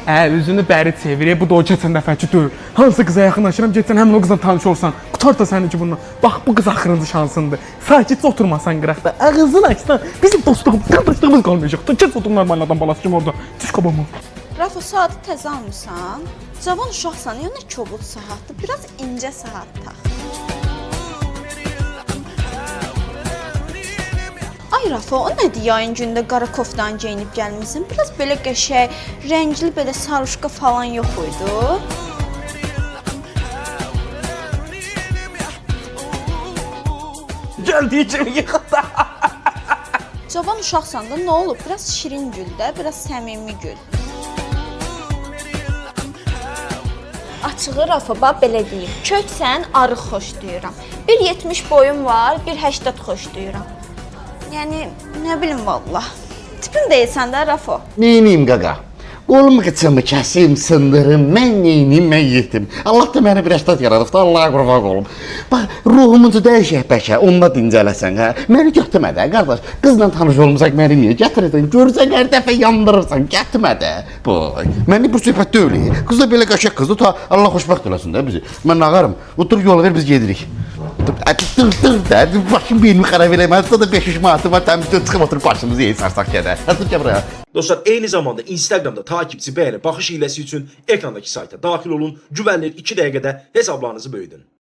Üzünü bəri çevir. Bu da o keçən dəfəki deyil. Hansı qıza yaxınlaşıram, getsən həmin o qızla tanış olsan. Qutar da səninki bundan. Bax bu qız axırıncı şansındır. Sakitcə oturmasan qıraqda. Ağzını açsan bizim dostluğumuz, qardaşlığımız qalmayacaq. Keç otur normal adam balası kimi orada. Düş qabağıma. Rafo, saatı təzə almısan? Cavan uşaqsan, ya nə kobud saatdır, biraz incə saat tax. Ay Rafo, o nədir yayın gündə qara koftanı geyinib gəlmişsin? Biraz belə qəşəng, rəngli belə sarışqa falan yox idi? Gəldiyi kimi yıxıldı. Cavan uşaqsan da nə olub? Biraz şirin gül də, biraz səmimi gül. Açığı Rafo, bax belə deyim. Köksən arıq xoşlayıram. 1.70 boyum var, 1.80 xoşlayıram. Yəni, nə bilim vallah. Tipim deyilsən də Rafo. Neyiniyim qaqa? Qolumu qıçımı kəsim, sındırım, mən neyiniyim, mən yetim. Allah da məni bir əştat yaradıb da, Allah'a qurban olum. Bax, ruhumuzu dəyişək bəlkə, onunla dincələsən, hə? Məni götürmə də, qardaş. Qızla tanış olmuşaq, məni niyə gətirirsən? Görsən, hər dəfə yandırırsan, gətirmə də. Boy, məni bu söhbət deyil. Qız da belə qəşək qızdır, ta Allah xoşbəxt eləsin də bizi. Mən nağarım, otur yol ver, biz gedirik. Dur da, başım beynimi xarab eləməz, da 500 manatı var, təmizdə çıxıb oturub başımızı yeyirsərsək gədə. Hətta gəl buraya. Dostlar, eyni zamanda Instagramda takipçi, bəyəni, baxış hiləsi üçün ekrandakı sayta daxil olun. Güvənilir 2 dəqiqədə hesablarınızı böyüdün.